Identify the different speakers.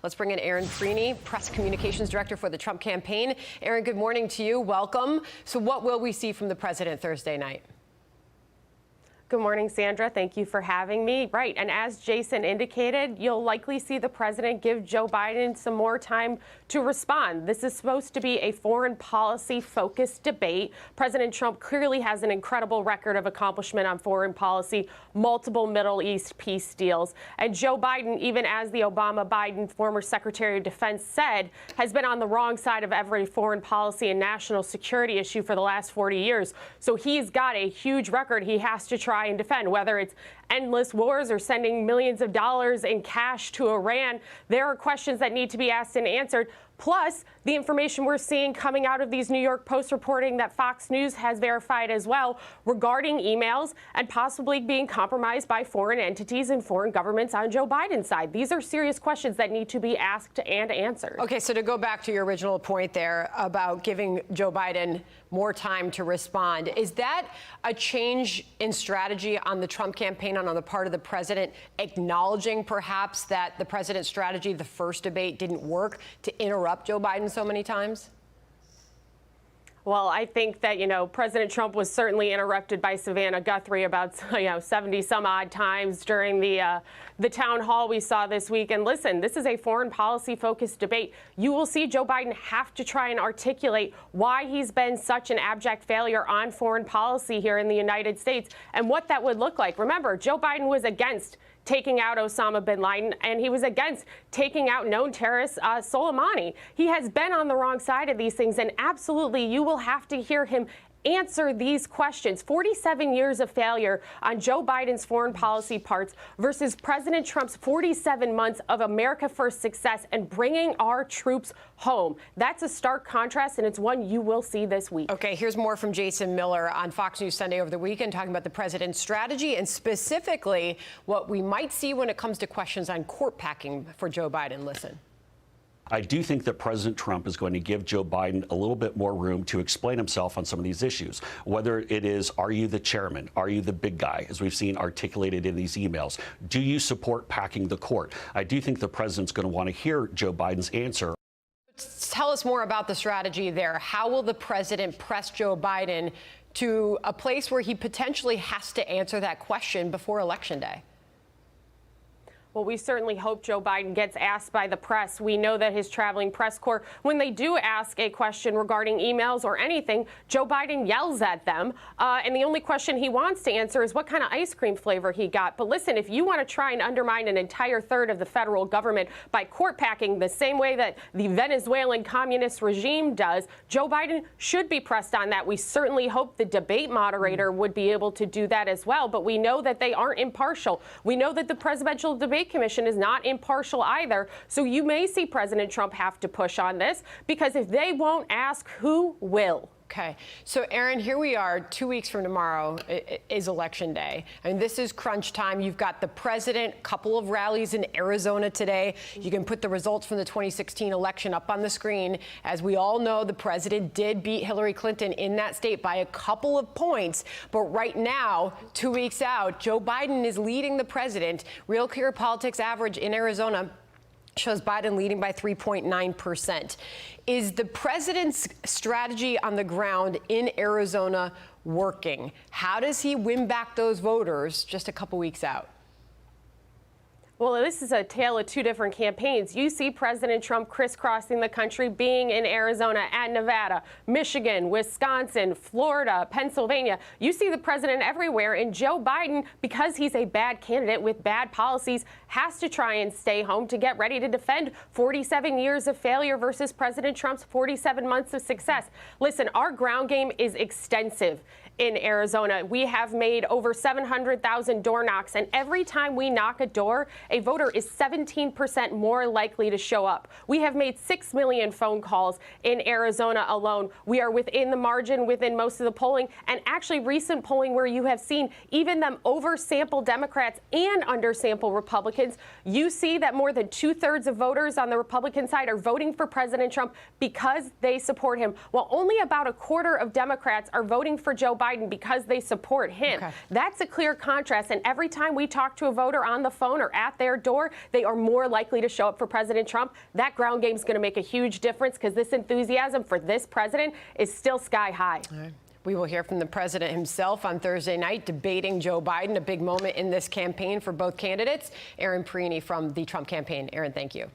Speaker 1: Let's bring in Erin Freeney, Press Communications Director for the Trump campaign. Erin, good morning to you. Welcome. So what will we see from the president Thursday night?
Speaker 2: Good morning, Sandra. Thank you for having me. Right. And as Jason indicated, you'll likely see the president give Joe Biden some more time to respond. This is supposed to be a foreign policy focused debate. President Trump clearly has an incredible record of accomplishment on foreign policy, multiple Middle East peace deals. And Joe Biden, even as the Obama-Biden former Secretary of Defense said, has been on the wrong side of every foreign policy and national security issue for the last 40 years. So he's got a huge record he has to try and defend, whether it's endless wars or sending millions of dollars in cash to Iran. There are questions that need to be asked and answered. Plus, the information we're seeing coming out of these New York Post reporting that Fox News has verified as well regarding emails and possibly being compromised by foreign entities and foreign governments on Joe Biden's side. These are serious questions that need to be asked and answered.
Speaker 1: Okay, so to go back to your original point there about giving Joe Biden more time to respond, is that a change in strategy on the Trump campaign and on the part of the president, acknowledging perhaps that the president's strategy, the first debate, didn't work to interrupt Joe Biden so many times?
Speaker 2: Well, I think that, President Trump was certainly interrupted by Savannah Guthrie about, 70 some odd times during the town hall we saw this week. And listen, this is a foreign policy focused debate. You will see Joe Biden have to try and articulate why he's been such an abject failure on foreign policy here in the United States and what that would look like. Remember, Joe Biden was against taking out Osama bin Laden, and he was against taking out known terrorist Soleimani. He has been on the wrong side of these things, and absolutely you will have to hear him answer these questions. 47 years of failure on Joe Biden's foreign policy parts versus President Trump's 47 months of America First success and bringing our troops home. That's a stark contrast, and it's one you will see this week.
Speaker 1: Okay, here's more from Jason Miller on Fox News Sunday over the weekend, talking about the president's strategy and specifically what we might see when it comes to questions on court packing for Joe Biden. Listen.
Speaker 3: I do think that President Trump is going to give Joe Biden a little bit more room to explain himself on some of these issues, whether it is, are you the chairman? Are you the big guy, as we've seen articulated in these emails? Do you support packing the court? I do think the president's going to want to hear Joe Biden's answer.
Speaker 1: Tell us more about the strategy there. How will the president press Joe Biden to a place where he potentially has to answer that question before Election Day?
Speaker 2: Well, we certainly hope Joe Biden gets asked by the press. We know that his traveling press corps, when they do ask a question regarding emails or anything, Joe Biden yells at them. And the only question he wants to answer is what kind of ice cream flavor he got. But listen, if you want to try and undermine an entire third of the federal government by court packing the same way that the Venezuelan communist regime does, Joe Biden should be pressed on that. We certainly hope the debate moderator would be able to do that as well. But we know that they aren't impartial. We know that the Presidential Debate Commission is not impartial either. So you may see President Trump have to push on this, because if they won't ask, who will?
Speaker 1: Okay. So, Erin, here we are 2 weeks from tomorrow is Election Day. I mean, this is crunch time. You've got the president, couple of rallies in Arizona today. You can put the results from the 2016 election up on the screen. As we all know, the president did beat Hillary Clinton in that state by a couple of points. But right now, 2 weeks out, Joe Biden is leading the president. Real Clear Politics average in Arizona shows Biden leading by 3.9%. Is the president's strategy on the ground in Arizona working? How does he win back those voters just a couple weeks out?
Speaker 2: Well, this is a tale of two different campaigns. You see President Trump crisscrossing the country, being in Arizona and Nevada, Michigan, Wisconsin, Florida, Pennsylvania. You see the president everywhere. And Joe Biden, because he's a bad candidate with bad policies, has to try and stay home to get ready to defend 47 years of failure versus President Trump's 47 months of success. Listen, our ground game is extensive in Arizona. We have made over 700,000 door knocks, and every time we knock a door, a voter is 17% more likely to show up. We have made 6 million phone calls in Arizona alone. We are within the margin within most of the polling, and actually recent polling where you have seen even them oversample Democrats and undersample Republicans, you see that more than 2/3 of voters on the Republican side are voting for President Trump because they support him, while only about a quarter of Democrats are voting for Joe Biden because they support him. Okay. That's a clear contrast, and every time we talk to a voter on the phone or at at their door, they are more likely to show up for President Trump. That ground game is going to make a huge difference because this enthusiasm for this president is still sky high.
Speaker 1: All right. We will hear from the president himself on Thursday night debating Joe Biden, a big moment in this campaign for both candidates. Erin Perini from the Trump campaign. Erin, thank you.